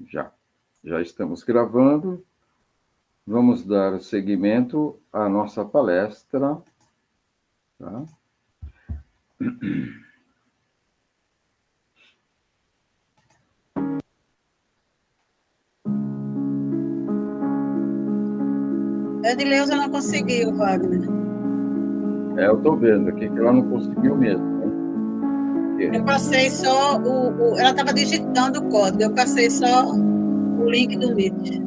Já. Já estamos gravando. Vamos dar seguimento à nossa palestra. Tá? Edileuza não conseguiu, Wagner. Eu estou vendo aqui que ela não conseguiu mesmo. Né? Eu passei só ela estava digitando o código, eu passei só o link do Meet.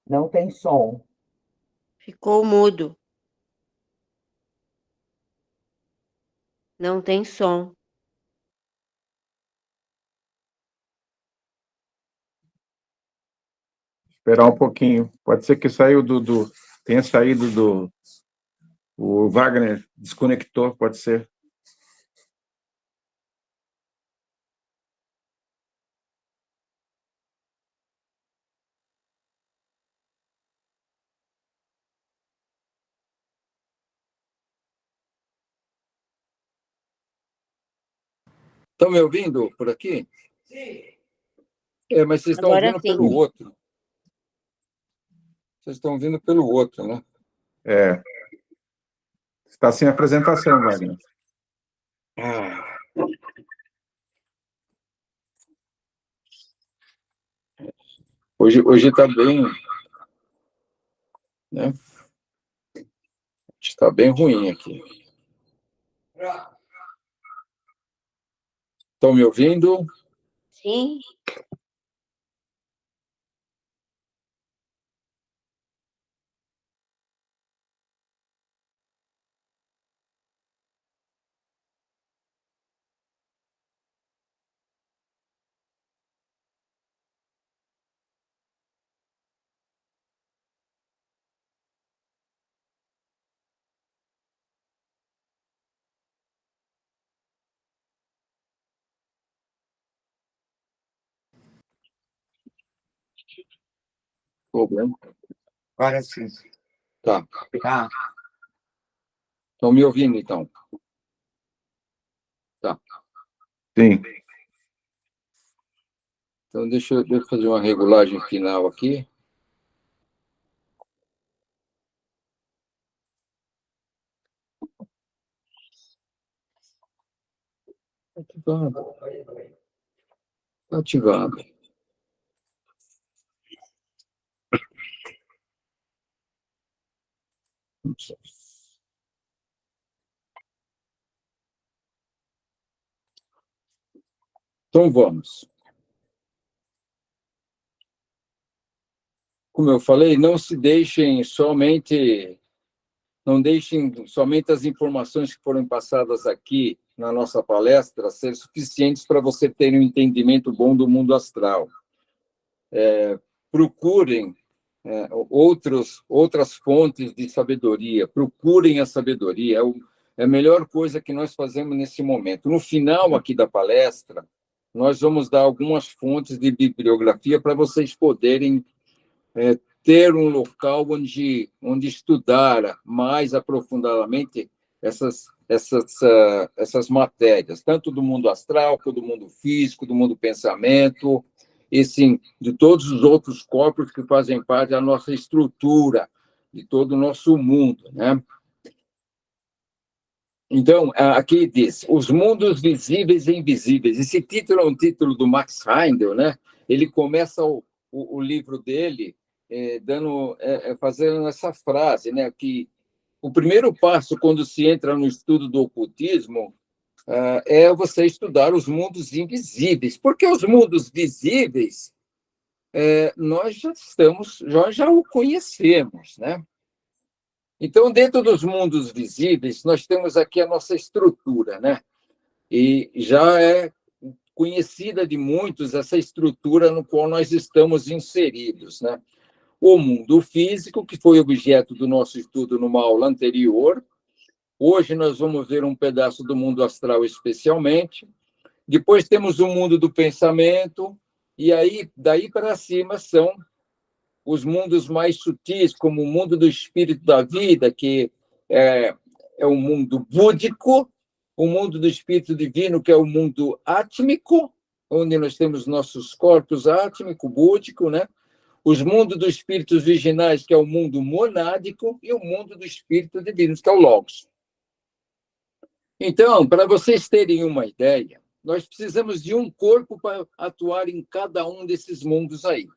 Não tem som. Ficou mudo. Não tem som. Esperar um pouquinho. Pode ser que saiu tenha saído do... O Wagner desconectou, pode ser. Estão me ouvindo por aqui? Sim. Mas vocês estão Agora ouvindo sim. pelo outro. Vocês estão ouvindo pelo outro, né? Está sem apresentação, Wagner. Hoje está bem... Né? Está bem ruim aqui. Estão me ouvindo? Sim. Problema. Agora sim. Tá. Tá. Estão me ouvindo, então? Tá. Sim. Então, deixa eu fazer uma regulagem final aqui. Ativado. Ativado. Então, vamos. Como eu falei, não deixem somente as informações que foram passadas aqui na nossa palestra ser suficientes para você ter um entendimento bom do mundo astral. Procurem outras fontes de sabedoria, procurem a sabedoria. é a melhor coisa que nós fazemos nesse momento. No final aqui da palestra, nós vamos dar algumas fontes de bibliografia para vocês poderem ter um local onde estudar mais aprofundadamente essas matérias, tanto do mundo astral, como do mundo físico, do mundo pensamento, e sim, de todos os outros corpos que fazem parte da nossa estrutura, de todo o nosso mundo, né? Então, aqui diz, os mundos visíveis e invisíveis. Esse título é um título do Max Heindel, né? Ele começa o livro dele fazendo essa frase, né? Que o primeiro passo quando se entra no estudo do ocultismo é você estudar os mundos invisíveis, porque os mundos visíveis nós já o conhecemos, né? Então, dentro dos mundos visíveis, nós temos aqui a nossa estrutura, né? E já é conhecida de muitos essa estrutura no qual nós estamos inseridos, né? O mundo físico, que foi objeto do nosso estudo numa aula anterior. Hoje nós vamos ver um pedaço do mundo astral especialmente. Depois temos o mundo do pensamento, e aí, daí para cima, são os mundos mais sutis, como o mundo do espírito da vida, que é o mundo búdico, o mundo do espírito divino, que é o mundo átmico, onde nós temos nossos corpos átmico, búdico, né? Os mundos dos espíritos virginais, que é o mundo monádico, e o mundo do espírito divino, que é o Logos. Então, para vocês terem uma ideia, nós precisamos de um corpo para atuar em cada um desses mundos aí.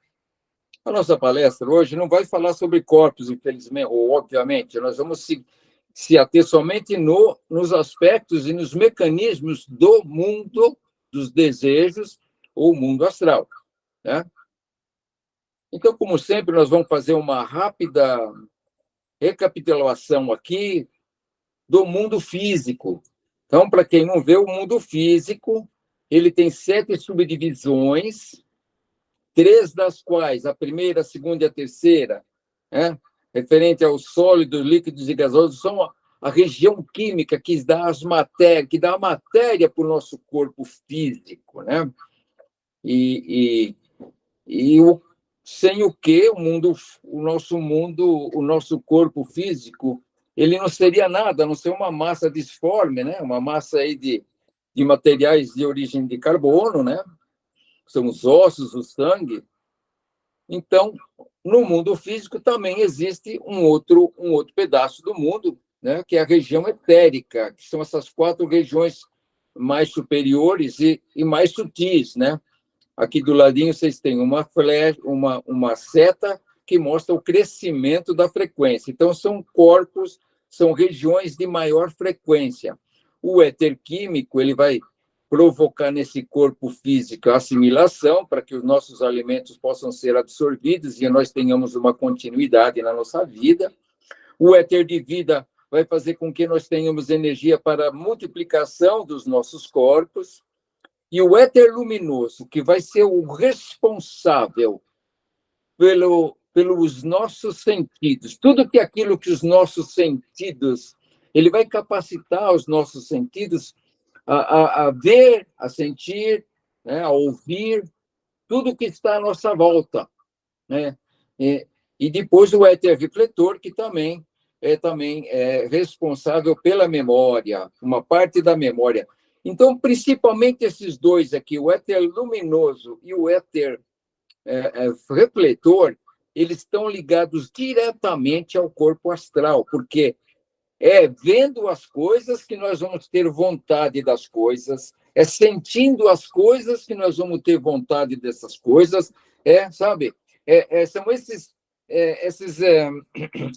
A nossa palestra hoje não vai falar sobre corpos, infelizmente, ou obviamente, nós vamos se ater somente nos aspectos e nos mecanismos do mundo dos desejos ou mundo astral, né? Então, como sempre, nós vamos fazer uma rápida recapitulação aqui do mundo físico. Então, para quem não vê, o mundo físico, ele tem 7 subdivisões, 3 das quais, a primeira, a segunda e a terceira, né, referente aos sólidos, líquidos e gasosos, são a região química que dá a matéria para o nosso corpo físico, né? Sem o que o nosso corpo físico, ele não seria nada, a não ser uma massa disforme, né? Uma massa aí de materiais de origem de carbono, né? São os ossos, o sangue. Então, no mundo físico também existe um outro pedaço do mundo, né? Que é a região etérica, que são essas 4 regiões mais superiores e mais sutis, né? Aqui do ladinho vocês têm uma flecha, uma seta que mostra o crescimento da frequência. Então, são corpos, são regiões de maior frequência. O éter químico, ele vai provocar nesse corpo físico a assimilação para que os nossos alimentos possam ser absorvidos e nós tenhamos uma continuidade na nossa vida. O éter de vida vai fazer com que nós tenhamos energia para a multiplicação dos nossos corpos. E o éter luminoso, que vai ser o responsável pelos nossos sentidos, tudo que aquilo que os nossos sentidos, ele vai capacitar os nossos sentidos a ver, a sentir, né, a ouvir, tudo que está à nossa volta, né? E depois o éter refletor, que também é responsável pela memória, uma parte da memória. Então, principalmente esses dois aqui, o éter luminoso e o éter refletor, eles estão ligados diretamente ao corpo astral, porque é vendo as coisas que nós vamos ter vontade das coisas, é sentindo as coisas que nós vamos ter vontade dessas coisas, sabe? São esses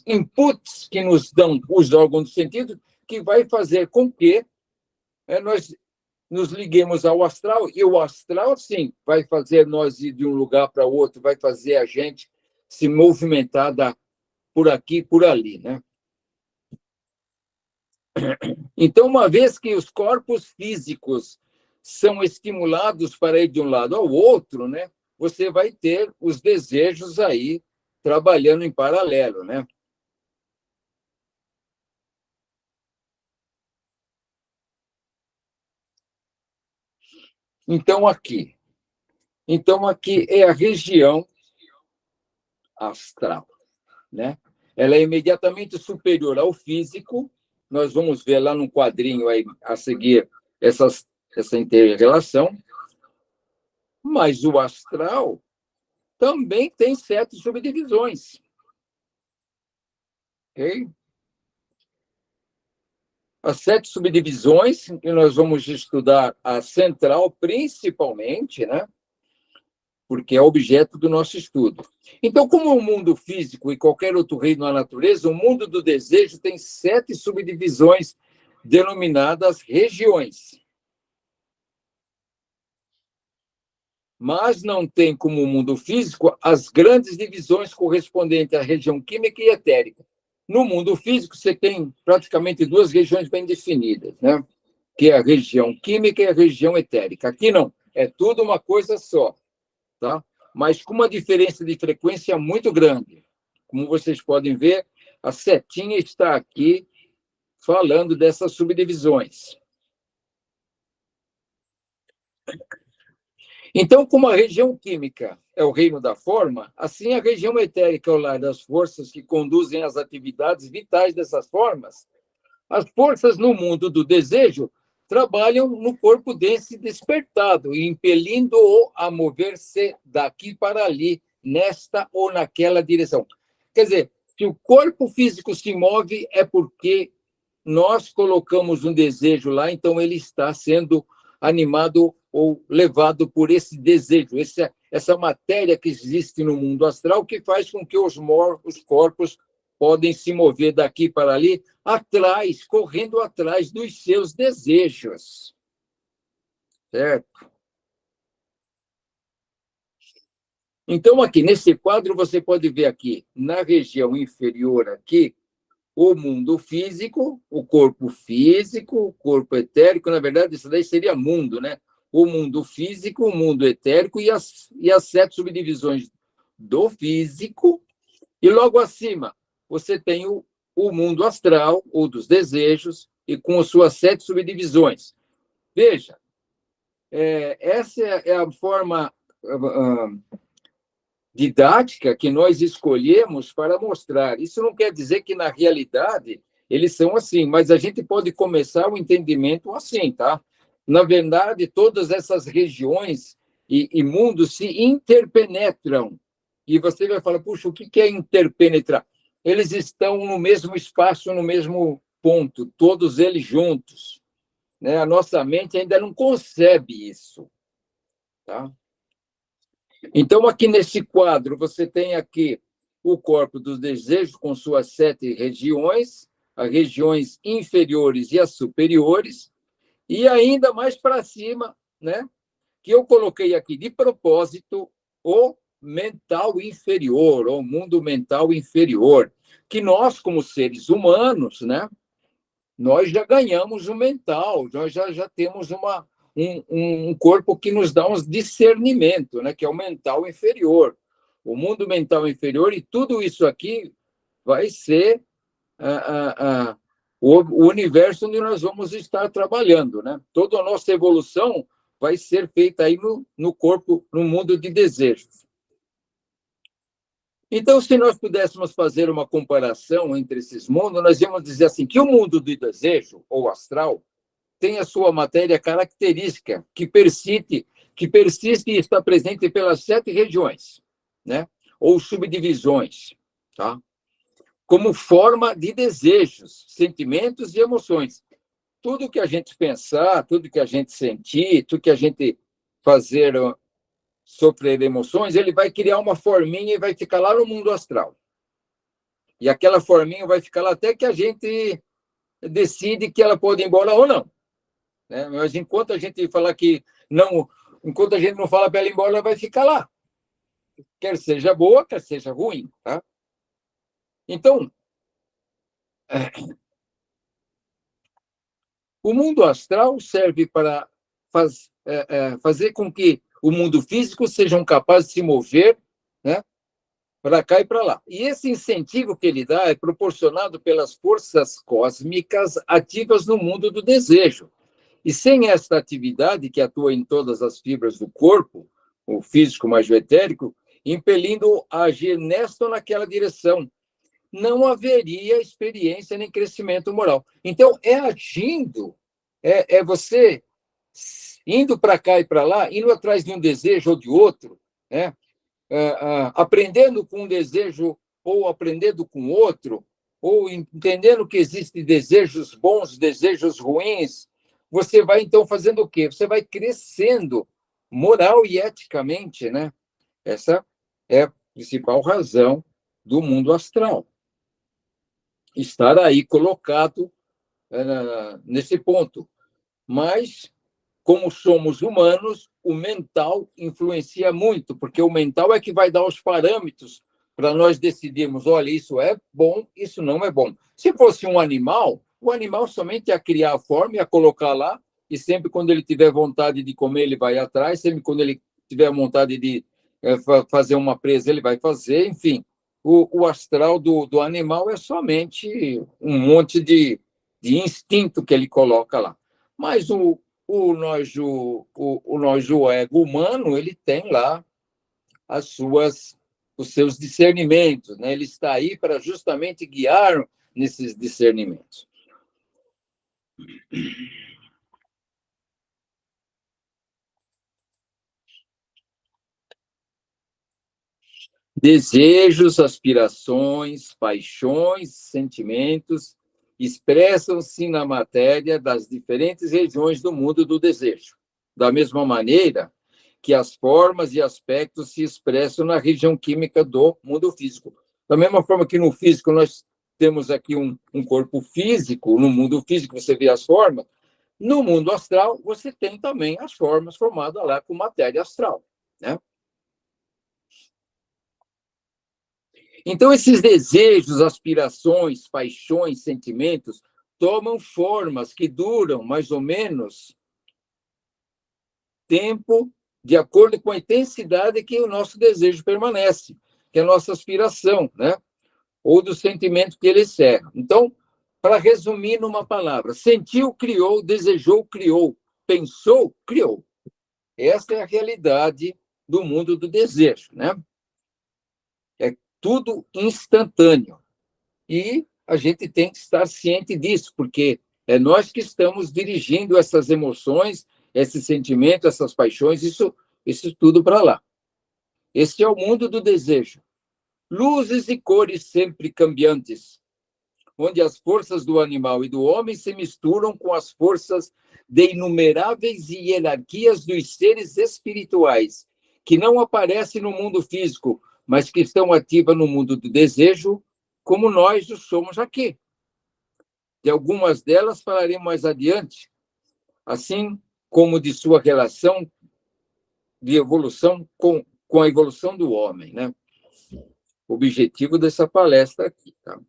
inputs que nos dão os órgãos do sentido que vai fazer com que nós nos liguemos ao astral, e o astral, sim, vai fazer nós ir de um lugar para outro, vai fazer a gente se movimentar por aqui e por ali, né? Então, uma vez que os corpos físicos são estimulados para ir de um lado ao outro, né, você vai ter os desejos aí trabalhando em paralelo, né? Então, aqui é a região astral, né? Ela é imediatamente superior ao físico. Nós vamos ver lá no quadrinho aí, a seguir essa inter-relação. Mas o astral também tem 7 subdivisões. Ok? As 7 subdivisões, que nós vamos estudar a central principalmente, né? Porque é objeto do nosso estudo. Então, como o mundo físico e qualquer outro reino da natureza, o mundo do desejo tem 7 subdivisões denominadas regiões. Mas não tem, como o mundo físico, as grandes divisões correspondentes à região química e etérica. No mundo físico, você tem praticamente 2 regiões bem definidas, né? Que é a região química e a região etérica. Aqui não, é tudo uma coisa só, tá? Mas com uma diferença de frequência muito grande. Como vocês podem ver, a setinha está aqui falando dessas subdivisões. Então, como a região química é o reino da forma, assim a região etérica é o lar das forças que conduzem as atividades vitais dessas formas. As forças no mundo do desejo trabalham no corpo denso e despertado, impelindo-o a mover-se daqui para ali, nesta ou naquela direção. Quer dizer, se o corpo físico se move, é porque nós colocamos um desejo lá, então ele está sendo animado ou levado por esse desejo, essa matéria que existe no mundo astral, que faz com que os corpos podem se mover daqui para ali, atrás, correndo atrás dos seus desejos. Certo? Então, aqui, nesse quadro, você pode ver aqui, na região inferior aqui, o mundo físico, o corpo etérico, na verdade, isso daí seria mundo, né? O mundo físico, o mundo etérico e as 7 subdivisões do físico. E logo acima, você tem o mundo astral, ou dos desejos, e com as suas 7 subdivisões. Veja, essa é a forma didática que nós escolhemos para mostrar. Isso não quer dizer que, na realidade, eles são assim, mas a gente pode começar o entendimento assim, tá? Na verdade, todas essas regiões e mundos se interpenetram. E você vai falar, puxa, o que é interpenetrar? Eles estão no mesmo espaço, no mesmo ponto, todos eles juntos, né? A nossa mente ainda não concebe isso, tá? Então, aqui nesse quadro, você tem aqui o corpo dos desejos com suas 7 regiões, as regiões inferiores e as superiores, e ainda mais para cima, né, que eu coloquei aqui de propósito o mental inferior, ou mundo mental inferior, que nós, como seres humanos, né, nós já ganhamos o mental, nós já temos um corpo que nos dá um discernimento, né, que é o mental inferior. O mundo mental inferior, e tudo isso aqui vai ser o universo onde nós vamos estar trabalhando, né? Toda a nossa evolução vai ser feita aí no corpo, no mundo de desejos. Então, se nós pudéssemos fazer uma comparação entre esses mundos, nós íamos dizer assim, que o mundo do desejo, ou astral, tem a sua matéria característica, que persiste e está presente pelas 7 regiões, né? Ou subdivisões, tá? Como forma de desejos, sentimentos e emoções. Tudo que a gente pensar, tudo que a gente sentir, tudo que a gente fazer, sofrer emoções, ele vai criar uma forminha e vai ficar lá no mundo astral. E aquela forminha vai ficar lá até que a gente decide que ela pode ir embora ou não. Né? Mas enquanto a gente falar que não, enquanto a gente não fala para ela ir embora, ela vai ficar lá. Quer seja boa, quer seja ruim. Tá? Então, o mundo astral serve para fazer com que o mundo físico seja capaz de se mover, né, para cá e para lá. E esse incentivo que ele dá é proporcionado pelas forças cósmicas ativas no mundo do desejo. E sem esta atividade que atua em todas as fibras do corpo, o físico mais o etérico, impelindo a agir nesta ou naquela direção, não haveria experiência nem crescimento moral. Então, é agindo, é você indo para cá e para lá, indo atrás de um desejo ou de outro, né? Aprendendo com um desejo ou aprendendo com outro, ou entendendo que existem desejos bons, desejos ruins, você vai, então, fazendo o quê? Você vai crescendo moral e eticamente, né? Essa é a principal razão do mundo astral. Estar aí colocado nesse ponto. Mas, como somos humanos, o mental influencia muito, porque o mental é que vai dar os parâmetros para nós decidirmos, olha, isso é bom, isso não é bom. Se fosse um animal, o animal somente ia criar a forma, ia colocar lá, e sempre quando ele tiver vontade de comer, ele vai atrás, sempre quando ele tiver vontade de fazer uma presa, ele vai fazer, enfim. O astral do animal é somente um monte de instinto que ele coloca lá. Mas o ego humano, ele tem lá os seus discernimentos, né? Ele está aí para justamente guiar nesses discernimentos. Desejos, aspirações, paixões, sentimentos expressam-se na matéria das diferentes regiões do mundo do desejo. Da mesma maneira que as formas e aspectos se expressam na região química do mundo físico. Da mesma forma que no físico nós temos aqui um corpo físico, no mundo físico você vê as formas, no mundo astral você tem também as formas formadas lá com matéria astral, né? Então, esses desejos, aspirações, paixões, sentimentos tomam formas que duram mais ou menos tempo de acordo com a intensidade que o nosso desejo permanece, que é a nossa aspiração, né? Ou do sentimento que ele serra. Então, para resumir numa palavra, sentiu, criou, desejou, criou, pensou, criou. Esta é a realidade do mundo do desejo, né? É tudo instantâneo. E a gente tem que estar ciente disso, porque é nós que estamos dirigindo essas emoções, esses sentimentos, essas paixões, isso tudo para lá. Esse é o mundo do desejo. Luzes e cores sempre cambiantes, onde as forças do animal e do homem se misturam com as forças de inumeráveis hierarquias dos seres espirituais, que não aparecem no mundo físico, mas que estão ativas no mundo do desejo, como nós o somos aqui. De algumas delas falaremos mais adiante, assim como de sua relação de evolução com a evolução do homem, né? O objetivo dessa palestra aqui, tá?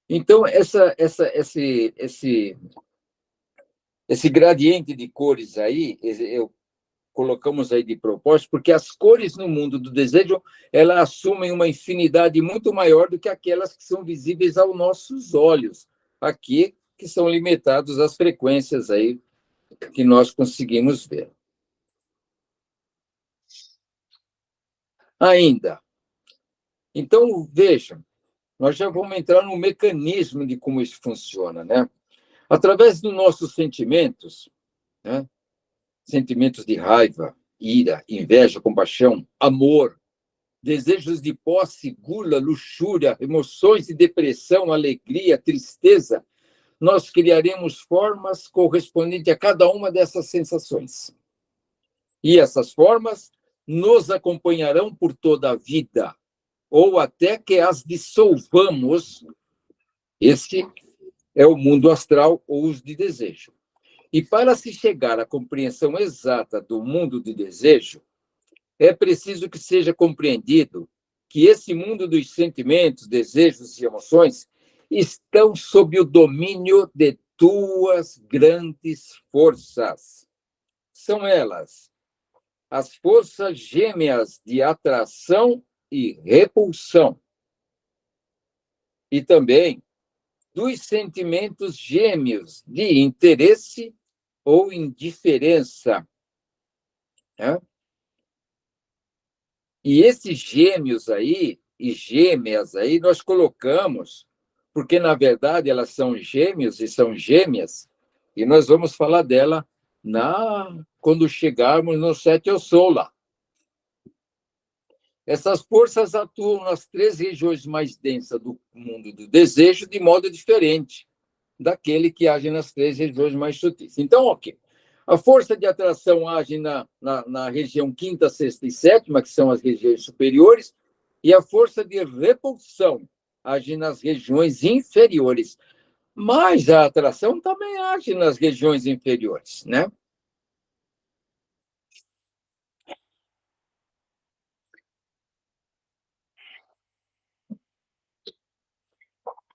Então, esse gradiente de cores aí, colocamos aí de propósito, porque as cores no mundo do desejo, elas assumem uma infinidade muito maior do que aquelas que são visíveis aos nossos olhos, aqui, que são limitados às frequências aí que nós conseguimos ver. Ainda. Então, vejam, nós já vamos entrar no mecanismo de como isso funciona, né? Através dos nossos sentimentos, né? Sentimentos de raiva, ira, inveja, compaixão, amor, desejos de posse, gula, luxúria, emoções de depressão, alegria, tristeza, nós criaremos formas correspondentes a cada uma dessas sensações. E essas formas nos acompanharão por toda a vida, ou até que as dissolvamos. Esse é o mundo astral ou os de desejo. E para se chegar à compreensão exata do mundo de desejo, é preciso que seja compreendido que esse mundo dos sentimentos, desejos e emoções estão sob o domínio de duas grandes forças. São elas as forças gêmeas de atração e repulsão. e também dos sentimentos gêmeos de interesse ou indiferença, né? E esses gêmeos aí, e gêmeas aí, nós colocamos, porque, na verdade, elas são gêmeos e são gêmeas, e nós vamos falar dela quando chegarmos no 7 Eu Sou lá. Essas forças atuam nas 3 regiões mais densas do mundo do desejo de modo diferente daquele que age nas 3 regiões mais sutis. Então, ok. A força de atração age na região 5ª, 6ª e 7ª, que são as regiões superiores, e a força de repulsão age nas regiões inferiores. Mas a atração também age nas regiões inferiores, né?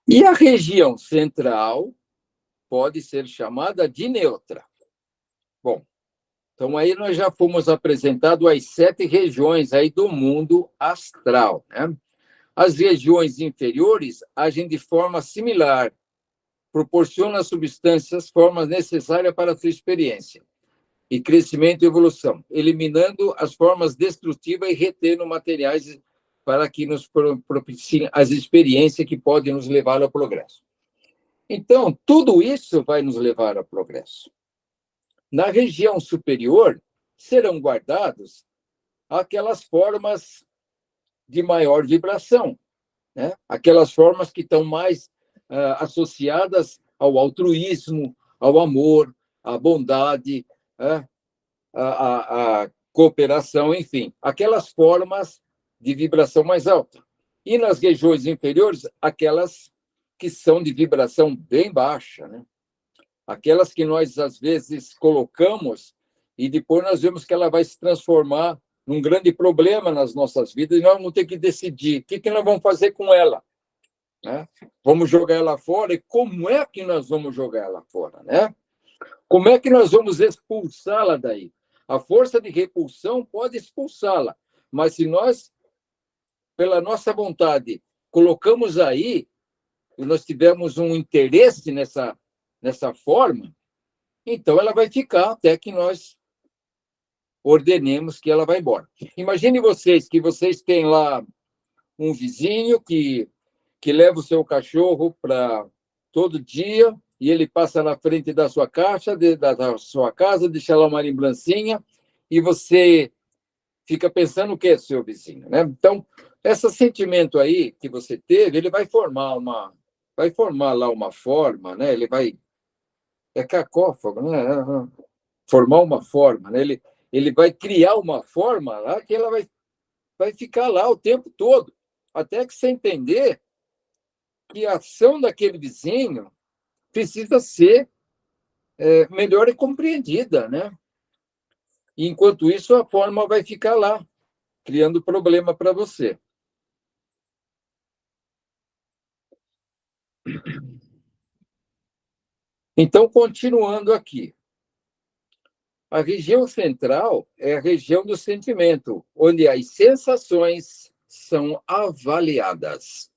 E a região central pode ser chamada de neutra. Bom, então aí nós já fomos apresentados as 7 regiões aí do mundo astral, né? As regiões inferiores agem de forma similar, proporcionam às substâncias formas necessárias para a sua experiência e crescimento e evolução, eliminando as formas destrutivas e retendo materiais para que nos propiciem as experiências que podem nos levar ao progresso. Então, tudo isso vai nos levar ao progresso. Na região superior, serão guardados aquelas formas de maior vibração, né? Aquelas formas que estão mais associadas ao altruísmo, ao amor, à bondade, à cooperação, enfim, aquelas formas de vibração mais alta. E nas regiões inferiores, aquelas que são de vibração bem baixa, né? Aquelas que nós, às vezes, colocamos e depois nós vemos que ela vai se transformar num grande problema nas nossas vidas e nós vamos ter que decidir o que nós vamos fazer com ela, né? Vamos jogar ela fora? E como é que nós vamos jogar ela fora, né? Como é que nós vamos expulsá-la daí? A força de repulsão pode expulsá-la, mas se nós, pela nossa vontade, colocamos aí e nós tivermos um interesse nessa forma, então ela vai ficar até que nós ordenemos que ela vai embora. Imagine vocês que vocês têm lá um vizinho que leva o seu cachorro para todo dia e ele passa na frente da sua caixa, da sua casa, deixa lá uma lembrancinha e você fica pensando o que é seu vizinho, né? Então, esse sentimento aí que você teve, ele vai formar lá uma forma, né? Ele vai cacófago, né? Formar uma forma, né? Ele vai criar uma forma lá que ela vai ficar lá o tempo todo, até que você entender que a ação daquele vizinho precisa ser melhor compreendida, né? E, enquanto isso, a forma vai ficar lá, criando problema para você. Então, continuando aqui. A região central é a região do sentimento, onde as sensações são avaliadas.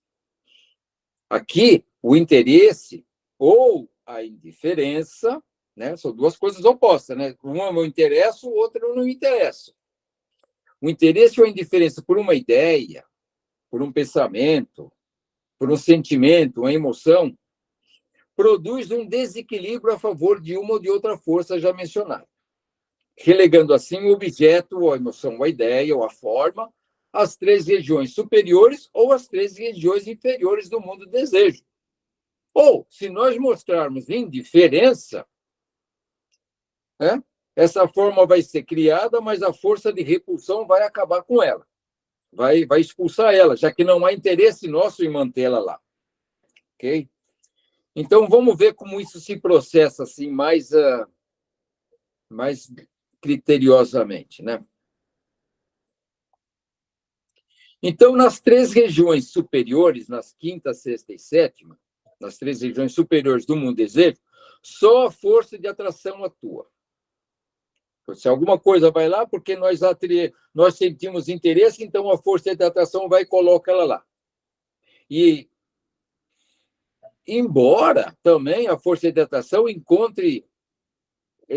Aqui, o interesse ou a indiferença, né, são duas coisas opostas, né? Uma eu me interesso, outra eu não me interesso. O interesse ou a indiferença por uma ideia, por um pensamento, por um sentimento, uma emoção, produz um desequilíbrio a favor de uma ou de outra força já mencionada, relegando assim o objeto, ou a emoção, ou a ideia, ou a forma, às 3 regiões superiores ou às 3 regiões inferiores do mundo do desejo. Ou, se nós mostrarmos indiferença, essa forma vai ser criada, mas a força de repulsão vai acabar com ela. Vai expulsar ela, já que não há interesse nosso em mantê-la lá. Ok? Então, vamos ver como isso se processa assim, mais criteriosamente, né? Então, nas 3 regiões superiores, nas 5ª, 6ª e 7ª, nas 3 regiões superiores do mundo desejo, só a força de atração atua. Se alguma coisa vai lá, porque nós sentimos interesse, então a força de atração vai e coloca ela lá. E embora também a força de atração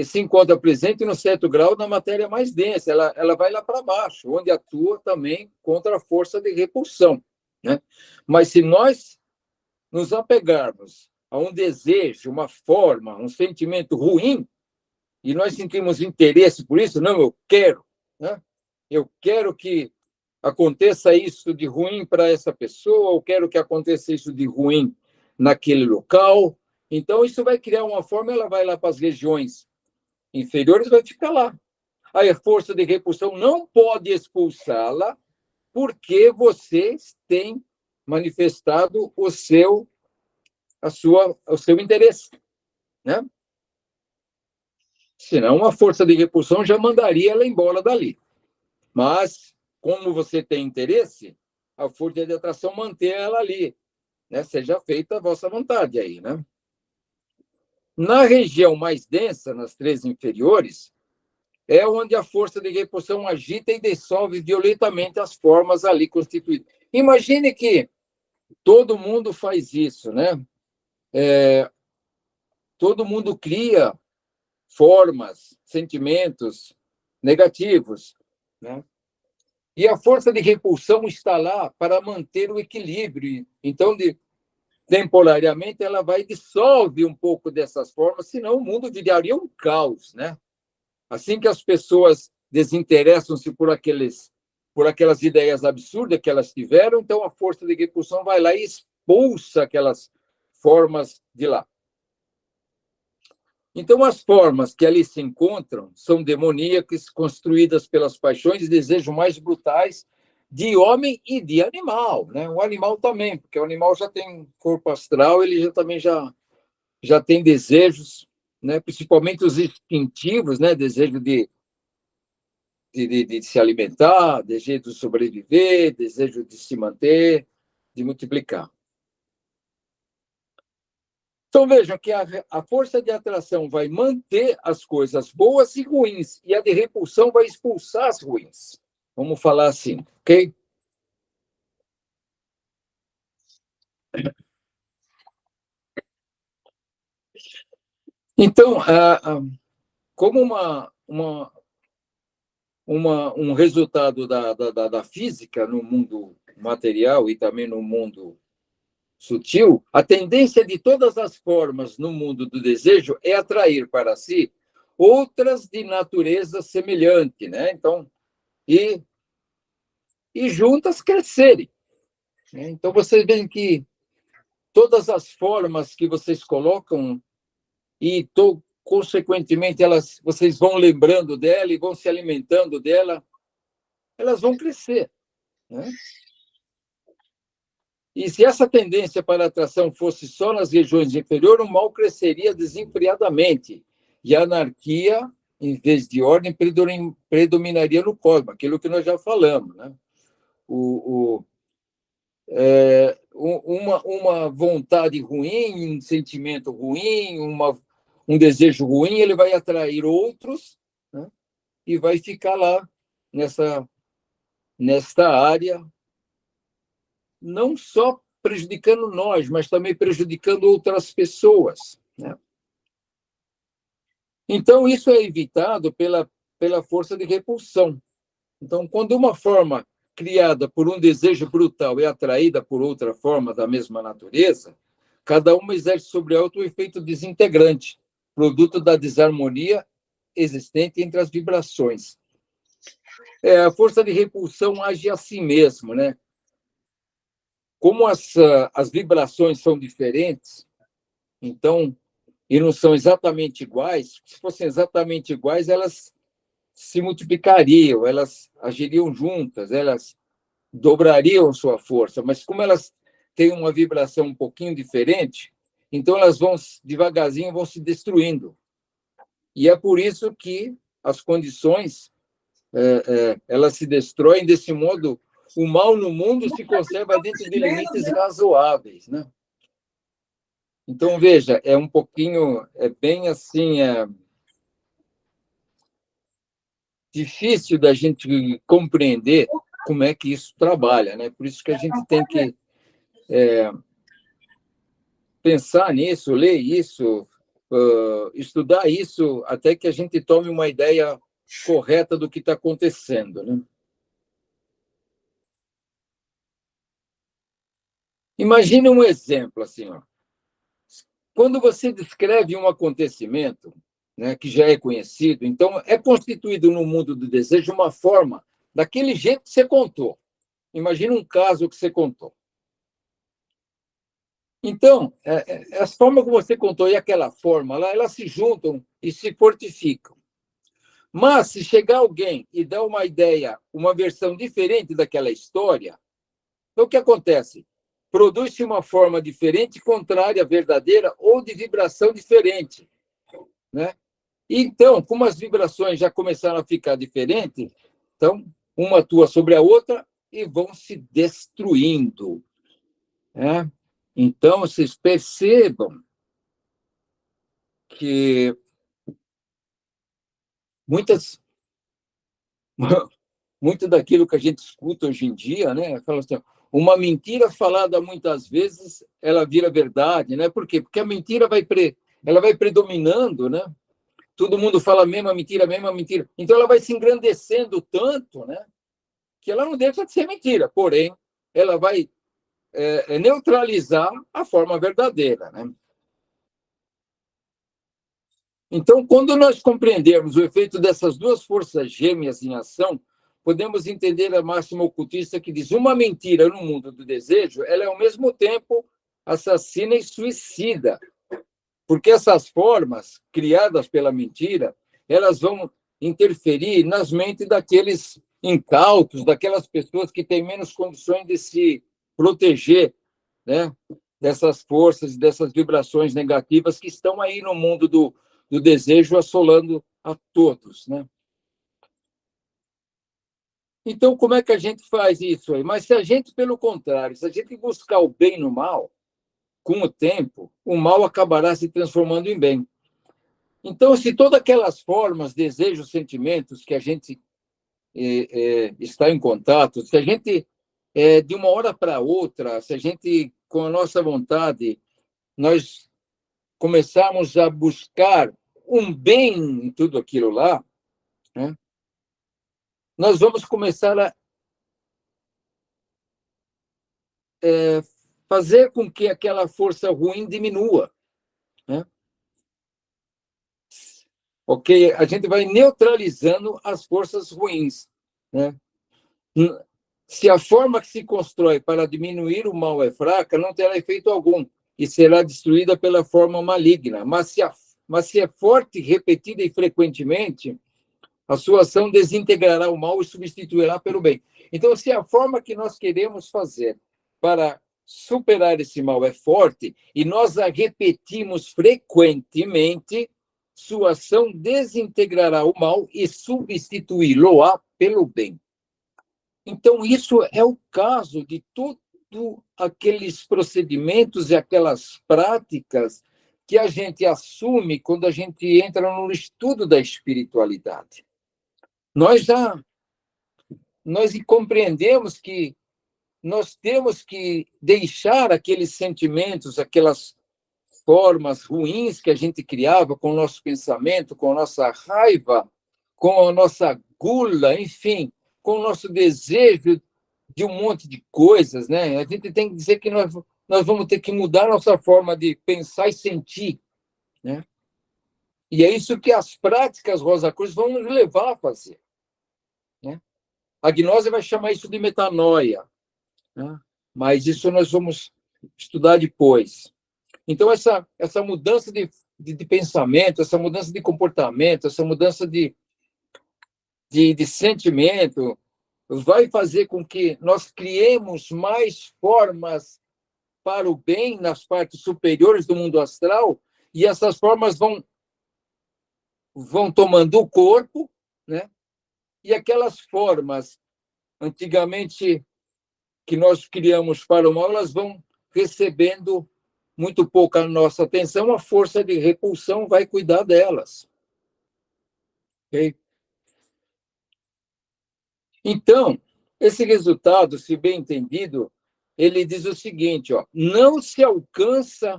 se encontra presente no certo grau na matéria mais densa, ela vai lá para baixo, onde atua também contra a força de repulsão, né? Mas se nós nos apegarmos a um desejo, uma forma, um sentimento ruim, e nós sentimos interesse por isso, não, eu quero, né? Eu quero que aconteça isso de ruim para essa pessoa, eu quero que aconteça isso de ruim naquele local. Então, isso vai criar uma forma, ela vai lá para as regiões inferiores, vai ficar lá. Aí a força de repulsão não pode expulsá-la, porque vocês têm manifestado o seu interesse, né? Senão, a força de repulsão já mandaria ela embora dali. Mas, como você tem interesse, a força de atração mantém ela ali, né? Seja feita a vossa vontade aí, né? Na região mais densa, nas 3 inferiores, é onde a força de repulsão agita e dissolve violentamente as formas ali constituídas. Imagine que todo mundo faz isso, né? Todo mundo cria formas, sentimentos negativos, né? E a força de repulsão está lá para manter o equilíbrio. Então, temporariamente, ela vai dissolve um pouco dessas formas, senão o mundo viraria um caos, né? Assim que as pessoas desinteressam-se por aquelas ideias absurdas que elas tiveram, então a força de repulsão vai lá e expulsa aquelas formas de lá. Então, as formas que ali se encontram são demoníacas, construídas pelas paixões e desejos mais brutais de homem e de animal, né? O animal também, porque o animal já tem corpo astral, ele também já tem desejos, né? Principalmente os instintivos, né? Desejo de se alimentar, desejo de sobreviver, desejo de se manter, de multiplicar. Então, vejam que a força de atração vai manter as coisas boas e ruins, e a de repulsão vai expulsar as ruins. Vamos falar assim, ok? Então, como um resultado da física no mundo material e também no mundo sutil, a tendência de todas as formas no mundo do desejo é atrair para si outras de natureza semelhante, né? Então, e juntas crescerem. Então, vocês veem que todas as formas que vocês colocam e, consequentemente, vocês vão lembrando dela e vão se alimentando dela, elas vão crescer, né? E se essa tendência para a atração fosse só nas regiões inferiores, o mal cresceria desenfreadamente e a anarquia, em vez de ordem, predominaria no cosmos, aquilo que nós já falamos, né? Uma vontade ruim, um sentimento ruim, um desejo ruim, ele vai atrair outros, né? E vai ficar lá nesta área, não só prejudicando nós, mas também prejudicando outras pessoas, né? Então, isso é evitado pela força de repulsão. Então, quando uma forma criada por um desejo brutal é atraída por outra forma da mesma natureza, cada uma exerce sobre a outra o efeito desintegrante, produto da desarmonia existente entre as vibrações. A força de repulsão age a si mesmo, né? Como as vibrações são diferentes, então, e não são exatamente iguais, se fossem exatamente iguais, elas se multiplicariam, elas agiriam juntas, elas dobrariam sua força, mas como elas têm uma vibração um pouquinho diferente, então elas devagarzinho vão se destruindo. E é por isso que as condições elas se destroem desse modo. O mal no mundo se conserva dentro de limites razoáveis, né? Então, veja, é bem assim, difícil da gente compreender como é que isso trabalha, né? Por isso que a gente tem que pensar nisso, ler isso, estudar isso, até que a gente tome uma ideia correta do que está acontecendo, né? Imagine um exemplo assim, ó. Quando você descreve um acontecimento, né, que já é conhecido, então é constituído no mundo do desejo uma forma daquele jeito que você contou. Imagina um caso que você contou. Então, as formas que você contou e aquela forma lá, elas se juntam e se fortificam. Mas, se chegar alguém e dar uma ideia, uma versão diferente daquela história, então o que acontece? Produz-se uma forma diferente, contrária à verdadeira ou de vibração diferente, né? Então, como as vibrações já começaram a ficar diferentes, então, uma atua sobre a outra e vão se destruindo, né? Então, vocês percebam que muito daquilo que a gente escuta hoje em dia, né? Fala assim, uma mentira falada muitas vezes, ela vira verdade, né? Por quê? Porque a mentira ela vai predominando, né? Todo mundo fala a mesma mentira, a mesma mentira. Então, ela vai se engrandecendo tanto, né? Que ela não deixa de ser mentira. Porém, ela vai neutralizar a forma verdadeira, né? Então, quando nós compreendermos o efeito dessas duas forças gêmeas em ação, podemos entender a máxima ocultista que diz: uma mentira no mundo do desejo, ela é ao mesmo tempo assassina e suicida, porque essas formas criadas pela mentira, elas vão interferir nas mentes daqueles incautos, daquelas pessoas que têm menos condições de se proteger, né, dessas forças, dessas vibrações negativas que estão aí no mundo do desejo assolando a todos, né? Então, como é que a gente faz isso aí? Mas se a gente, pelo contrário, se a gente buscar o bem no mal, com o tempo, o mal acabará se transformando em bem. Então, se todas aquelas formas, desejos, sentimentos que a gente está em contato, se a gente, de uma hora para outra, se a gente, com a nossa vontade, nós começarmos a buscar um bem em tudo aquilo lá, né, nós vamos começar a fazer com que aquela força ruim diminua, né? Ok? A gente vai neutralizando as forças ruins, né? Se a forma que se constrói para diminuir o mal é fraca, não terá efeito algum e será destruída pela forma maligna. Mas se é forte, repetida e frequentemente, a sua ação desintegrará o mal e substituirá pelo bem. Então, se a forma que nós queremos fazer para superar esse mal é forte e nós a repetimos frequentemente, sua ação desintegrará o mal e substituí-lo-á pelo bem. Então, isso é o caso de todos aqueles procedimentos e aquelas práticas que a gente assume quando a gente entra no estudo da espiritualidade. Nós compreendemos que nós temos que deixar aqueles sentimentos, aquelas formas ruins que a gente criava com o nosso pensamento, com a nossa raiva, com a nossa gula, enfim, com o nosso desejo de um monte de coisas, né? A gente tem que dizer que nós vamos ter que mudar nossa forma de pensar e sentir, né? E é isso que as práticas Rosa Cruz vão nos levar a fazer, né? A gnose vai chamar isso de metanoia, né? Mas isso nós vamos estudar depois. Então, essa mudança de pensamento, essa mudança de comportamento, essa mudança de sentimento vai fazer com que nós criemos mais formas para o bem nas partes superiores do mundo astral, e essas formas vão tomando o corpo, né? E aquelas formas, antigamente, que nós criamos para o mal, elas vão recebendo muito pouca nossa atenção, a força de repulsão vai cuidar delas. Okay? Então, esse resultado, se bem entendido, ele diz o seguinte, ó, não se alcança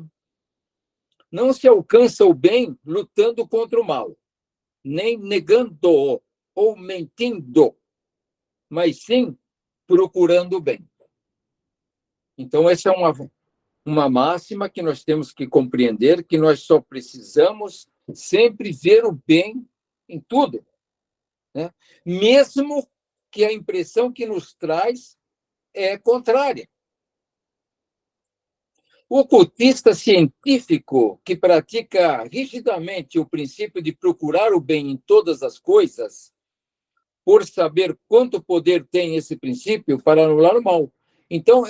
Não se alcança o bem lutando contra o mal, nem negando-o ou mentindo, mas sim procurando o bem. Então, essa é uma máxima que nós temos que compreender, que nós só precisamos sempre ver o bem em tudo, né? Mesmo que a impressão que nos traz é contrária. O ocultista científico que pratica rigidamente o princípio de procurar o bem em todas as coisas, por saber quanto poder tem esse princípio para anular o mal. Então,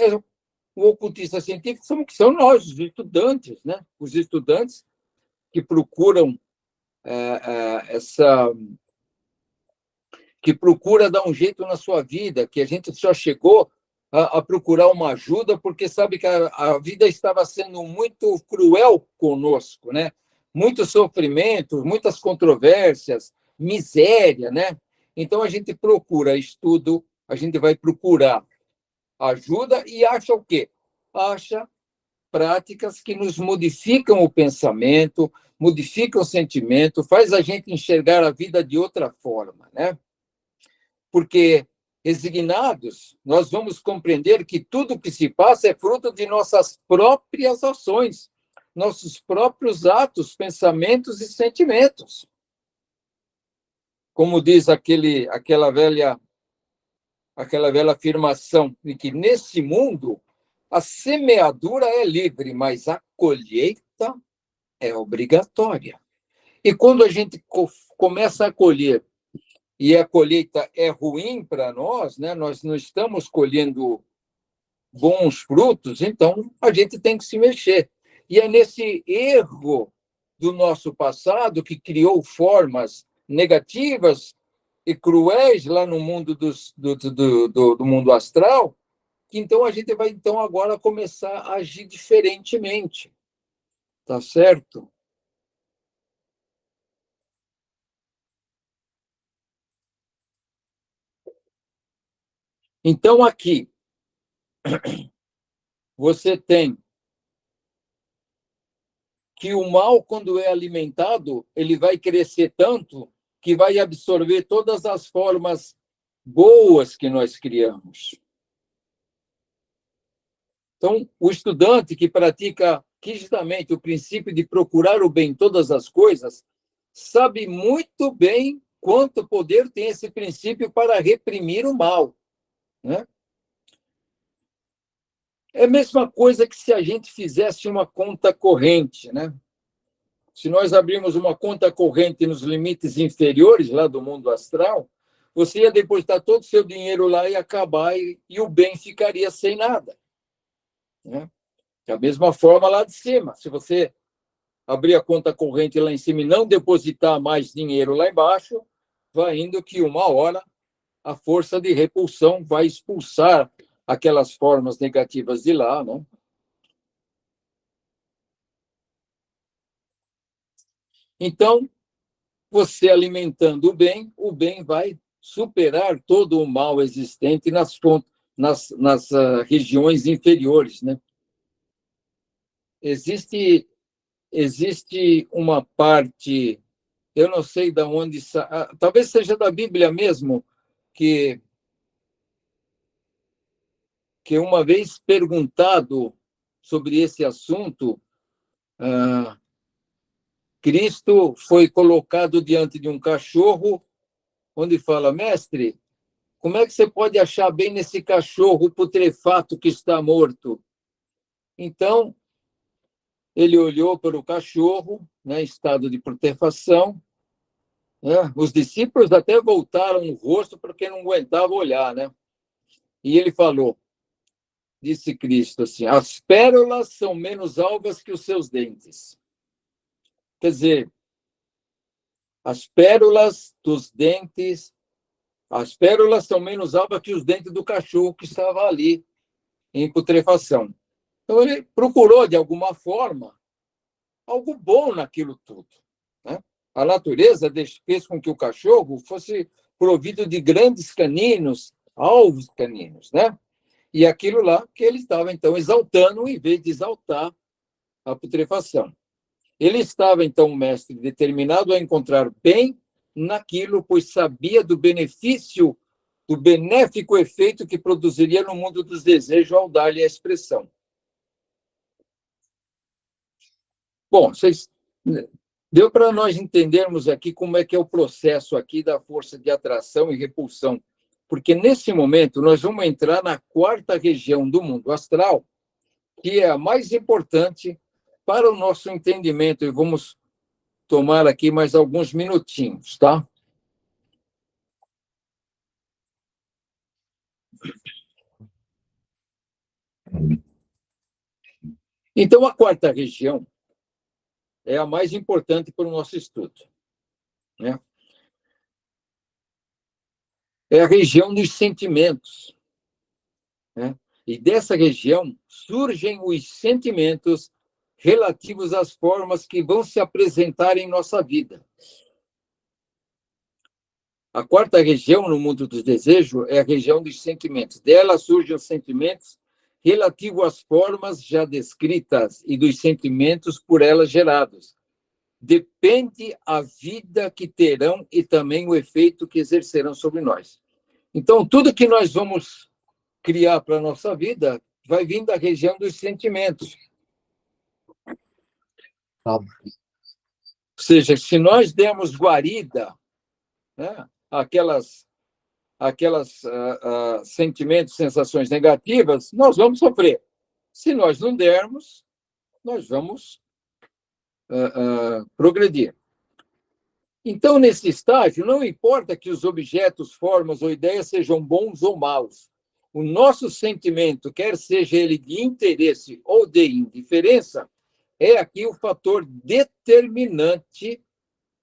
o ocultista científico são nós, os estudantes, né? Os estudantes que procuram que procura dar um jeito na sua vida, que a gente só chegou a procurar uma ajuda porque sabe que a vida estava sendo muito cruel conosco, né? Muito sofrimento, muitas controvérsias, miséria, né? Então, a gente procura estudo, a gente vai procurar ajuda e acha o quê? Acha práticas que nos modificam o pensamento, modificam o sentimento, faz a gente enxergar a vida de outra forma, né? Porque, resignados, nós vamos compreender que tudo o que se passa é fruto de nossas próprias ações, nossos próprios atos, pensamentos e sentimentos. Como diz aquela velha afirmação de que nesse mundo a semeadura é livre, mas a colheita é obrigatória. E quando a gente começa a colher e a colheita é ruim para nós, né? Nós não estamos colhendo bons frutos, então a gente tem que se mexer. E é nesse erro do nosso passado que criou formas negativas e cruéis lá no mundo do mundo astral, que então a gente vai então agora começar a agir diferentemente. Tá certo? Então aqui você tem que o mal, quando é alimentado, ele vai crescer tanto que vai absorver todas as formas boas que nós criamos. Então, o estudante que pratica rigidamente o princípio de procurar o bem em todas as coisas, sabe muito bem quanto poder tem esse princípio para reprimir o mal, né? É a mesma coisa que se a gente fizesse uma conta corrente, né? Se nós abrirmos uma conta corrente nos limites inferiores lá do mundo astral, você ia depositar todo o seu dinheiro lá e acabar e o bem ficaria sem nada, né? Da mesma forma lá de cima, se você abrir a conta corrente lá em cima e não depositar mais dinheiro lá embaixo, vai indo que uma hora a força de repulsão vai expulsar aquelas formas negativas de lá, né? Então, você alimentando o bem vai superar todo o mal existente nas regiões inferiores, né? Existe uma parte, eu não sei de onde, talvez seja da Bíblia mesmo, que uma vez perguntado sobre esse assunto, Cristo foi colocado diante de um cachorro, onde fala: mestre, como é que você pode achar bem nesse cachorro putrefato que está morto? Então, ele olhou para o cachorro, né, em estado de putrefação, né? Os discípulos até voltaram o rosto porque não aguentavam olhar, né? E ele falou, disse Cristo assim: as pérolas são menos alvas que os seus dentes. Quer dizer, as pérolas dos dentes, as pérolas são menos alvas que os dentes do cachorro que estava ali em putrefação. Então, ele procurou, de alguma forma, algo bom naquilo tudo, né? A natureza fez com que o cachorro fosse provido de grandes caninos, alvos caninos, né? E aquilo lá que ele estava, então, exaltando, em vez de exaltar a putrefação. Ele estava, então, o mestre, determinado a encontrar bem naquilo, pois sabia do benefício, do benéfico efeito que produziria no mundo dos desejos ao dar-lhe a expressão. Bom, deu para nós entendermos aqui como é que é o processo aqui da força de atração e repulsão, porque nesse momento nós vamos entrar na quarta região do mundo astral, que é a mais importante para o nosso entendimento, e vamos tomar aqui mais alguns minutinhos, tá? Então, a quarta região é a mais importante para o nosso estudo, né? É a região dos sentimentos, né? E dessa região surgem os sentimentos relativos às formas que vão se apresentar em nossa vida. A quarta região no mundo dos desejos é a região dos sentimentos. Dela surgem os sentimentos relativos às formas já descritas e dos sentimentos por elas gerados. Depende a vida que terão e também o efeito que exercerão sobre nós. Então, tudo que nós vamos criar para a nossa vida vai vir da região dos sentimentos. Ou seja, se nós dermos guarida, né, aquelas sentimentos, sensações negativas, nós vamos sofrer. Se nós não dermos, nós vamos progredir. Então, nesse estágio, não importa que os objetos, formas ou ideias sejam bons ou maus. O nosso sentimento, quer seja ele de interesse ou de indiferença, é aqui o fator determinante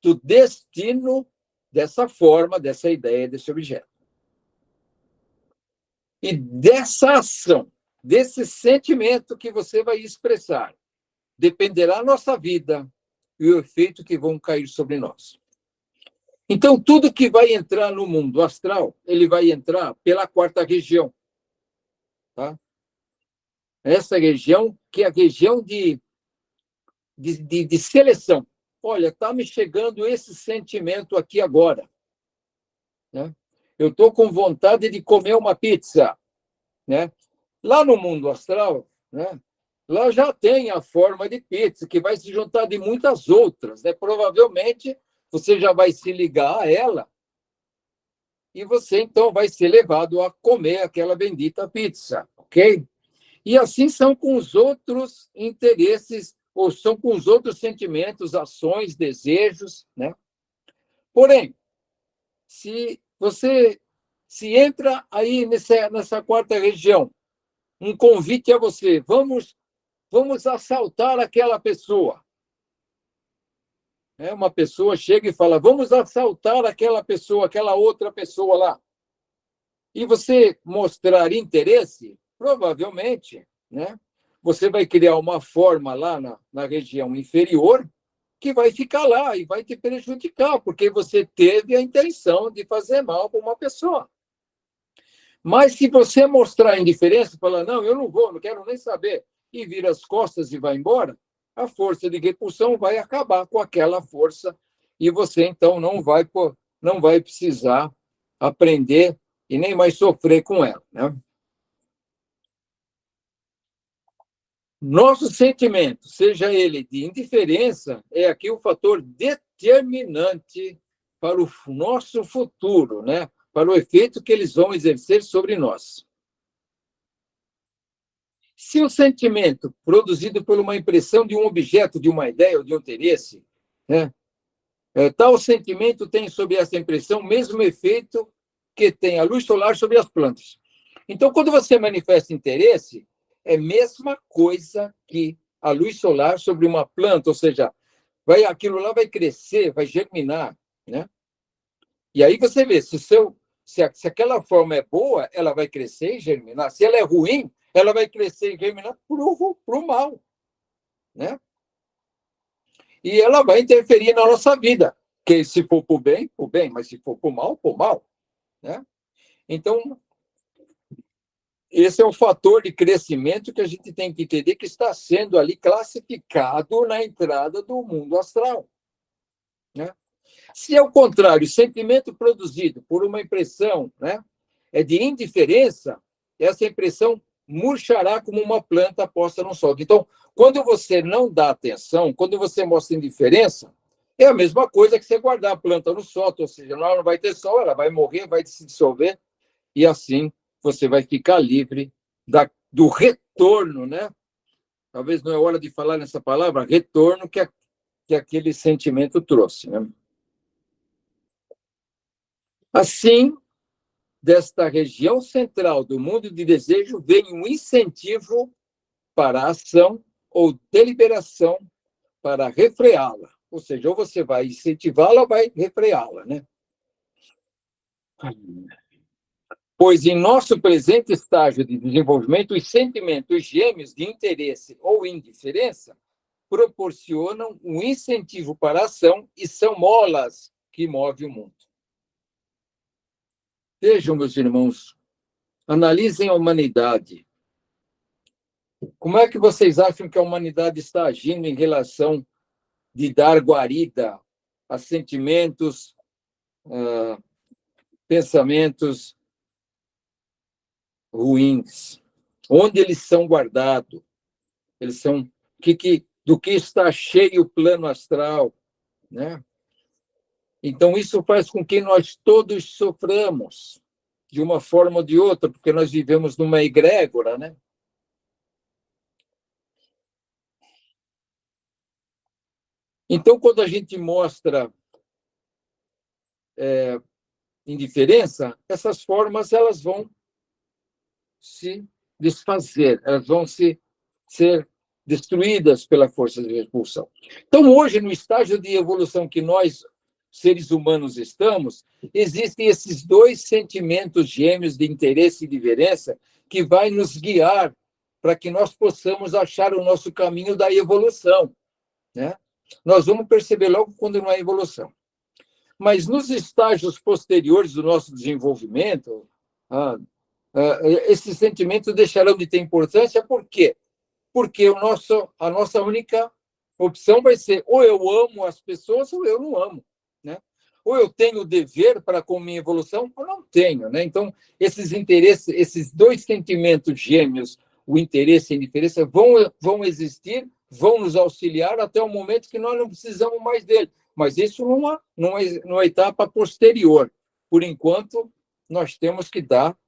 do destino dessa forma, dessa ideia, desse objeto. E dessa ação, desse sentimento que você vai expressar, dependerá a nossa vida e o efeito que vão cair sobre nós. Então, tudo que vai entrar no mundo astral, ele vai entrar pela quarta região. Tá? Essa região, que é a região de seleção. Olha, está me chegando esse sentimento aqui agora, né? Eu estou com vontade de comer uma pizza, né? Lá no mundo astral, né? Lá já tem a forma de pizza, que vai se juntar de muitas outras, né? Provavelmente você já vai se ligar a ela e você, então, vai ser levado a comer aquela bendita pizza, ok? E assim são com os outros interesses, ou são com os outros sentimentos, ações, desejos, né? Porém, se entra aí nessa quarta região, um convite a você, vamos assaltar aquela pessoa. Uma pessoa chega e fala, vamos assaltar aquela pessoa, aquela outra pessoa lá. E você mostrar interesse, provavelmente, né, você vai criar uma forma lá na região inferior que vai ficar lá e vai te prejudicar, porque você teve a intenção de fazer mal para uma pessoa. Mas se você mostrar indiferença, falar, não, eu não vou, não quero nem saber, e vira as costas e vai embora, a força de repulsão vai acabar com aquela força e você, então, não vai precisar aprender e nem mais sofrer com ela, né? Nosso sentimento, seja ele de indiferença, é aqui o fator determinante para o nosso futuro, né? Para o efeito que eles vão exercer sobre nós. Se o sentimento produzido por uma impressão de um objeto, de uma ideia ou de um interesse, né, tal sentimento tem sobre essa impressão o mesmo efeito que tem a luz solar sobre as plantas. Então, quando você manifesta interesse, é a mesma coisa que a luz solar sobre uma planta, ou seja, aquilo lá vai crescer, vai germinar, né? E aí você vê, se aquela forma é boa, ela vai crescer e germinar. Se ela é ruim, ela vai crescer e germinar para o mal, né? E ela vai interferir na nossa vida, que se for para o bem, mas se for para o mal, né? Então, esse é o fator de crescimento que a gente tem que entender que está sendo ali classificado na entrada do mundo astral, né? Se, ao contrário, o sentimento produzido por uma impressão, né, é de indiferença, essa impressão murchará como uma planta posta no sol. Então, quando você não dá atenção, quando você mostra indiferença, é a mesma coisa que você guardar a planta no sol, ou seja, ela não vai ter sol, ela vai morrer, vai se dissolver, e assim você vai ficar livre do retorno, né? Talvez não é hora de falar nessa palavra, retorno que aquele sentimento trouxe, né? Assim, desta região central do mundo de desejo, vem um incentivo para a ação ou deliberação para refreá-la. Ou seja, ou você vai incentivá-la ou vai refreá-la, né? Pois em nosso presente estágio de desenvolvimento, os sentimentos gêmeos de interesse ou indiferença proporcionam um incentivo para a ação e são molas que movem o mundo. Vejam, meus irmãos, analisem a humanidade. Como é que vocês acham que a humanidade está agindo em relação de dar guarida a sentimentos, pensamentos ruins? Onde eles são guardados? Eles são do que está cheio o plano astral, né? Então, isso faz com que nós todos soframos, de uma forma ou de outra, porque nós vivemos numa egrégora, né? Então, quando a gente mostra indiferença, essas formas elas vão se desfazer, elas vão ser destruídas pela força de repulsão. Então, hoje, no estágio de evolução que nós, seres humanos, estamos, existem esses dois sentimentos gêmeos de interesse e diferença que vai nos guiar para que nós possamos achar o nosso caminho da evolução, né? Nós vamos perceber logo quando não é evolução. Mas nos estágios posteriores do nosso desenvolvimento, esses sentimentos deixarão de ter importância. Por quê? Porque a nossa única opção vai ser ou eu amo as pessoas ou eu não amo, né? Ou eu tenho dever para com minha evolução ou não tenho, né? Então, esses interesses, esses dois sentimentos gêmeos, o interesse e a indiferença, vão existir, vão nos auxiliar até o momento que nós não precisamos mais dele. Mas isso numa etapa posterior. Por enquanto, nós temos que dar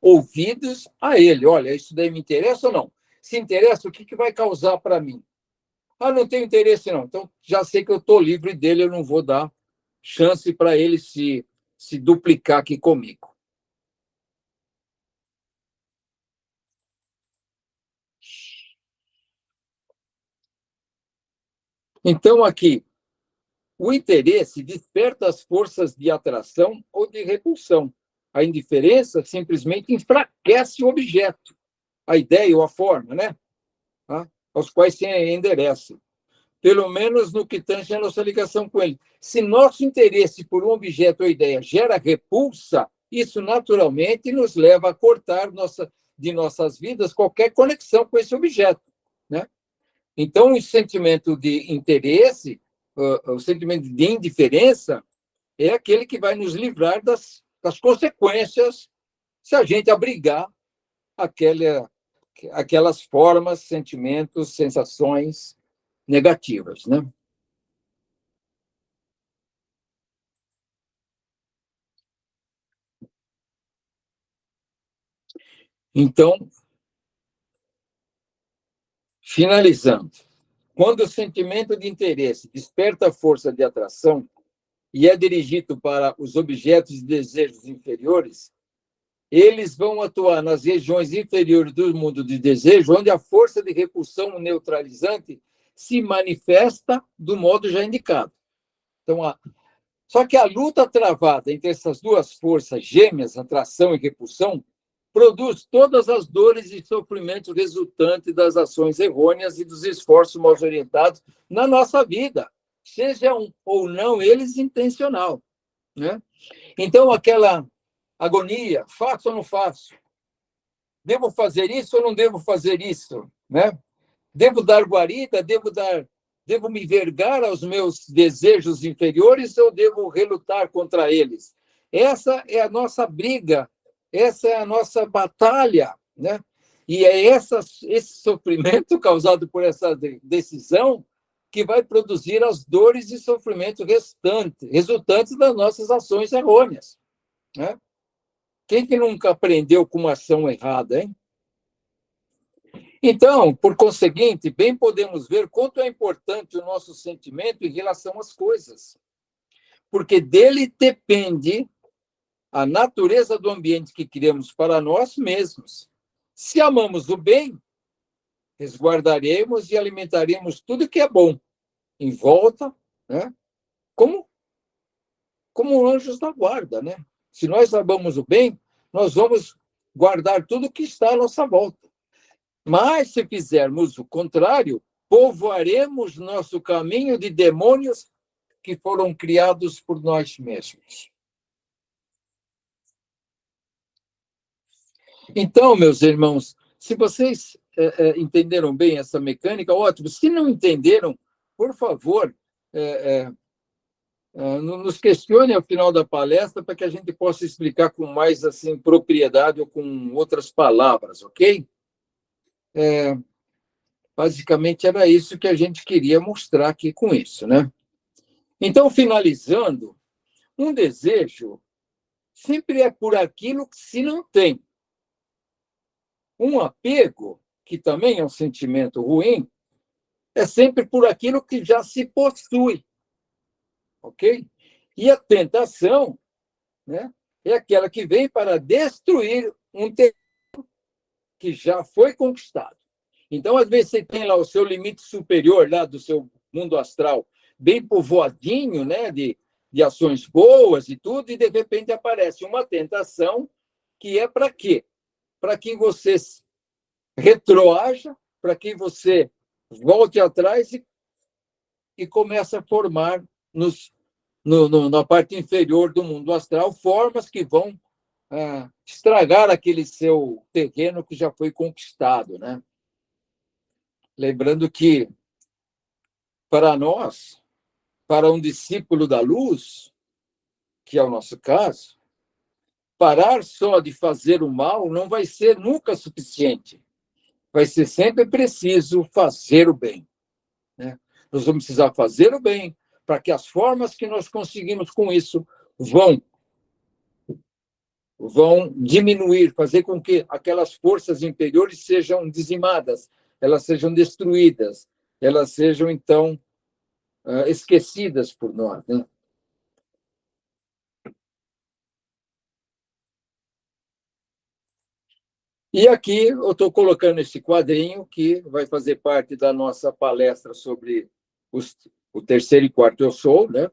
ouvidos a ele. Olha, isso daí me interessa ou não? Se interessa, o que vai causar para mim? Não tenho interesse, não. Então, já sei que eu estou livre dele, eu não vou dar chance para ele se duplicar aqui comigo. Então, aqui, o interesse desperta as forças de atração ou de repulsão. A indiferença simplesmente enfraquece o objeto, a ideia ou a forma, né? Aos quais se endereça. Pelo menos no que tange a nossa ligação com ele. Se nosso interesse por um objeto ou ideia gera repulsa, isso naturalmente nos leva a cortar de nossas vidas qualquer conexão com esse objeto, né? Então, o sentimento de interesse, o sentimento de indiferença, é aquele que vai nos livrar das consequências se a gente abrigar aquelas formas, sentimentos, sensações negativas, né? Então, finalizando, quando o sentimento de interesse desperta a força de atração e é dirigido para os objetos de desejos inferiores, eles vão atuar nas regiões inferiores do mundo de desejo, onde a força de repulsão neutralizante se manifesta do modo já indicado. Então, só que a luta travada entre essas duas forças gêmeas, atração e repulsão, produz todas as dores e sofrimentos resultantes das ações errôneas e dos esforços mal orientados na nossa vida, sejam ou não eles intencional, né? Então, aquela agonia, faço ou não faço? Devo fazer isso ou não devo fazer isso? Né? Devo dar guarida? Devo me vergar aos meus desejos inferiores ou devo relutar contra eles? Essa é a nossa briga, essa é a nossa batalha, né? E é esse sofrimento causado por essa decisão que vai produzir as dores e sofrimento resultantes das nossas ações errôneas, né? Quem que nunca aprendeu com uma ação errada, hein? Então, por conseguinte, bem podemos ver quanto é importante o nosso sentimento em relação às coisas, porque dele depende a natureza do ambiente que criamos para nós mesmos. Se amamos o bem, resguardaremos e alimentaremos tudo que é bom em volta, né? Como anjos da guarda, né? Se nós amamos o bem, nós vamos guardar tudo que está à nossa volta. Mas, se fizermos o contrário, povoaremos nosso caminho de demônios que foram criados por nós mesmos. Então, meus irmãos, se vocês entenderam bem essa mecânica, ótimo. Se não entenderam, por favor, nos questione ao final da palestra para que a gente possa explicar com mais assim propriedade ou com outras palavras, ok? Basicamente era isso que a gente queria mostrar aqui com isso, né? Então, finalizando, um desejo sempre é por aquilo que se não tem. Um apego, que também é um sentimento ruim, é sempre por aquilo que já se possui. Ok? E a tentação, né, é aquela que vem para destruir um terreno que já foi conquistado. Então, às vezes, você tem lá o seu limite superior lá do seu mundo astral bem povoadinho, né, de ações boas e tudo, e de repente aparece uma tentação que é para quê? Para que você retroaja, para que você volte atrás e comece a formar na parte inferior do mundo astral formas que vão estragar aquele seu terreno que já foi conquistado, né? Lembrando que, para nós, para um discípulo da luz, que é o nosso caso, parar só de fazer o mal não vai ser nunca suficiente. Vai ser sempre preciso fazer o bem, né? Nós vamos precisar fazer o bem para que as formas que nós conseguimos com isso vão diminuir, fazer com que aquelas forças inferiores sejam dizimadas, elas sejam destruídas, elas sejam, então, esquecidas por nós, né? E aqui eu estou colocando esse quadrinho que vai fazer parte da nossa palestra sobre o terceiro e quarto eu sou, né?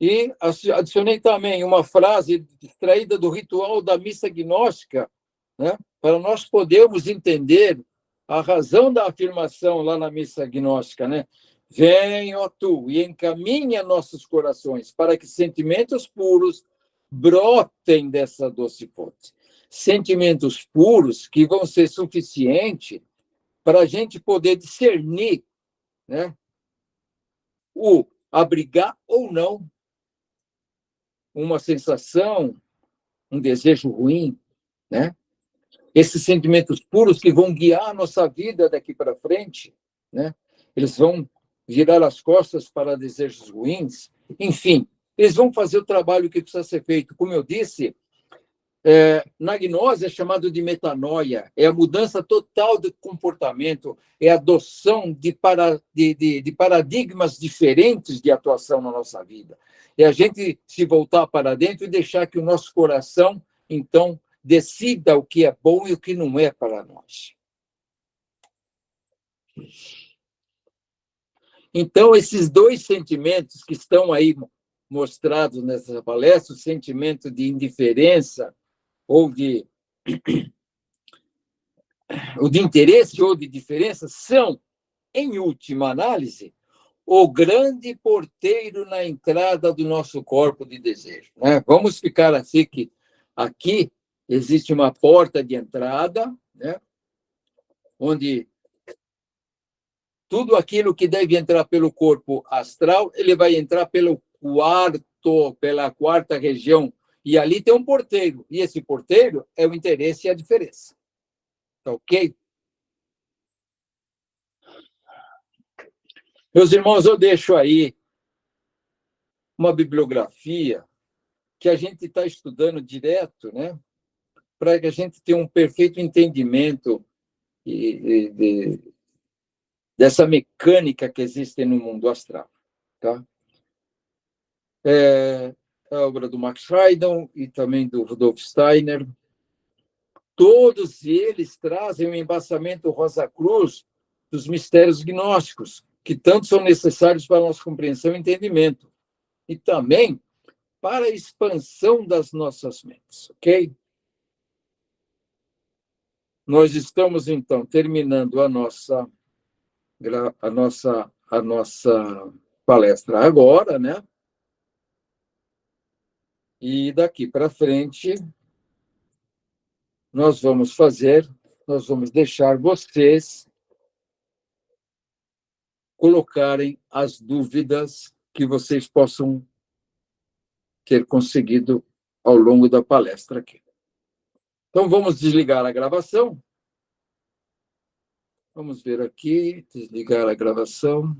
E adicionei também uma frase extraída do ritual da missa gnóstica, né? Para nós podermos entender a razão da afirmação lá na missa gnóstica, né? Vem, ó tu, e encaminha nossos corações para que sentimentos puros brotem dessa doce fonte. Sentimentos puros que vão ser suficientes para a gente poder discernir, né, o abrigar ou não uma sensação, um desejo ruim, né? Esses sentimentos puros que vão guiar a nossa vida daqui para frente, né? Eles vão virar as costas para desejos ruins, enfim, eles vão fazer o trabalho que precisa ser feito. Como eu disse, na gnose é chamado de metanoia, é a mudança total de comportamento, é a adoção de paradigmas diferentes de atuação na nossa vida. É a gente se voltar para dentro e deixar que o nosso coração, então, decida o que é bom e o que não é para nós. Então, esses dois sentimentos que estão aí mostrados nessa palestra, o sentimento de indiferença ou de interesse ou de diferença, são, em última análise, o grande porteiro na entrada do nosso corpo de desejo, né? Vamos ficar assim que aqui existe uma porta de entrada, né? Onde tudo aquilo que deve entrar pelo corpo astral, ele vai entrar pela quarta região. E ali tem um porteiro. E esse porteiro é o interesse e a diferença. Tá ok? Meus irmãos, eu deixo aí uma bibliografia que a gente está estudando direto, né? Para que a gente tenha um perfeito entendimento dessa mecânica que existe no mundo astral. Tá? É a obra do Max Scheidel e também do Rudolf Steiner. Todos eles trazem um embasamento Rosa Cruz dos mistérios gnósticos, que tanto são necessários para a nossa compreensão e entendimento, e também para a expansão das nossas mentes, ok? Nós estamos, então, terminando a nossa palestra agora, né? E daqui para frente, nós vamos deixar vocês colocarem as dúvidas que vocês possam ter conseguido ao longo da palestra aqui. Então, vamos desligar a gravação. Vamos ver aqui, desligar a gravação.